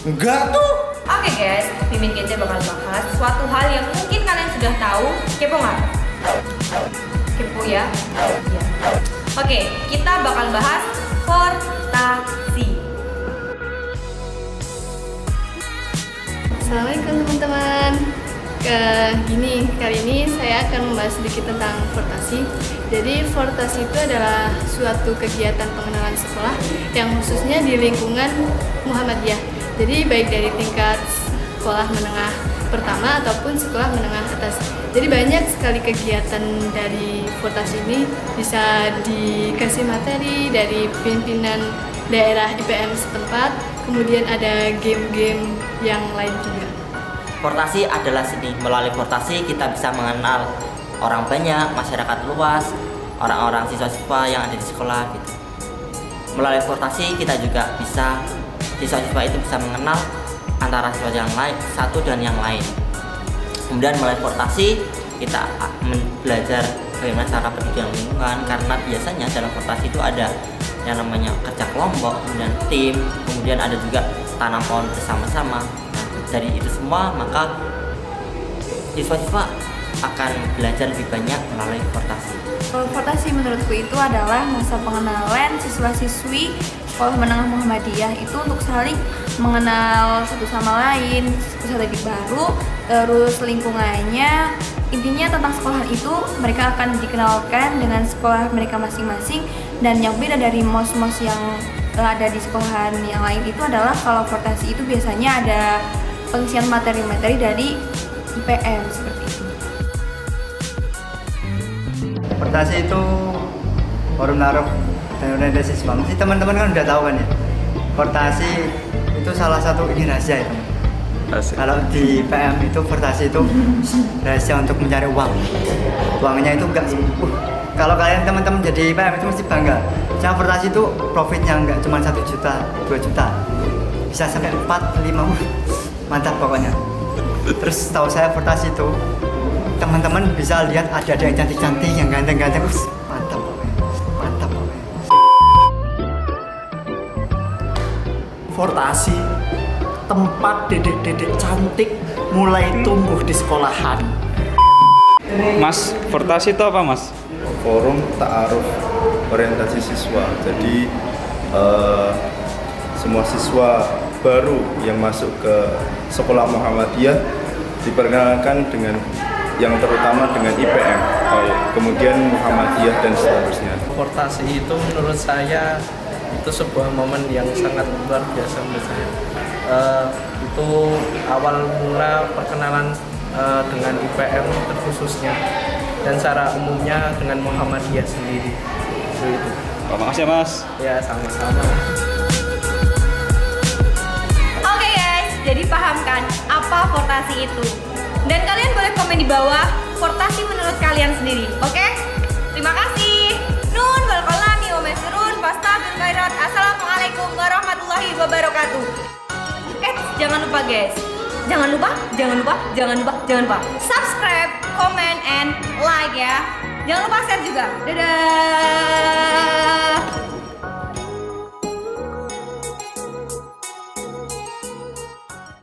Enggak tuh. Oke guys, Mimin Kece bakal bahas suatu hal yang mungkin kalian sudah tahu. Kepo nggak? Kepo ya? Ya. Oke, kita bakal bahas portasi. Assalamualaikum teman-teman. Kali ini saya akan membahas sedikit tentang portasi. Jadi portasi itu adalah suatu kegiatan pengenalan sekolah yang khususnya di lingkungan Muhammadiyah. Jadi baik dari tingkat sekolah menengah pertama ataupun sekolah menengah atas. Jadi banyak sekali kegiatan dari portasi ini, bisa dikasih materi dari pimpinan daerah IPM setempat, kemudian ada game-game yang lain juga. Portasi adalah seni. Melalui portasi kita bisa mengenal orang banyak, masyarakat luas, orang-orang siswa-siswa yang ada di sekolah gitu. Melalui portasi kita juga bisa, siswa-siswa itu bisa mengenal antara siswa yang lain satu dan yang lain. Kemudian melalui portasi kita belajar bagaimana cara pendidikan lingkungan, karena biasanya dalam portasi itu ada yang namanya kerja kelompok, kemudian tim, kemudian ada juga tanam pohon bersama-sama. Dari itu semua maka siswa-siswa akan belajar lebih banyak melalui portasi. Portasi menurutku itu adalah masa pengenalan siswa-siswi sekolah menengah Muhammadiyah itu untuk saling mengenal satu sama lain, strategi baru, terus lingkungannya. Intinya tentang sekolah itu mereka akan dikenalkan dengan sekolah mereka masing-masing, dan yang beda dari mos-mos yang ada di sekolahan yang lain itu adalah kalau portasi itu biasanya ada pengisian materi-materi dari IPM seperti itu. Portasi itu forum naruh dan orientasi siswa. Mesti teman-teman kan udah tahu kan ya. Portasi itu salah satu ini rahasia ya teman. Kalau di IPM itu portasi itu rahasia untuk mencari uang. Uangnya itu enggak kalau kalian teman-teman jadi IPM itu mesti bangga. Cara portasi itu profitnya enggak cuma 1 juta, 2 juta. Bisa sampai 4, 5. Mantap pokoknya. Terus tahu saya portasi itu teman-teman bisa lihat ada yang cantik-cantik, yang ganteng-ganteng. Mantap pokoknya. Mantap pokoknya. Portasi tempat dedek-dedek cantik mulai tumbuh di sekolahan. Mas, portasi itu apa mas? Forum Ta'aruf Orientasi Siswa. Jadi semua siswa baru yang masuk ke sekolah Muhammadiyah diperkenalkan dengan yang terutama dengan IPM, kemudian Muhammadiyah dan seterusnya. Portasi itu menurut saya itu sebuah momen yang sangat luar biasa menurut saya. Itu awal mula perkenalan dengan IPM terkhususnya, dan secara umumnya dengan Muhammadiyah sendiri. Itu. Oh, makasih ya mas. Ya, sama-sama. Oke guys, jadi paham kan apa portasi itu? Dan kalian boleh komen di bawah portasi menurut kalian sendiri, oke? Terima kasih. Nun wal qalami wa ma yasturun, fastabil khairat. Assalamualaikum warahmatullahi wabarakatuh. Jangan lupa guys. Jangan lupa subscribe, comment, and like ya. Jangan lupa share juga. Dadah.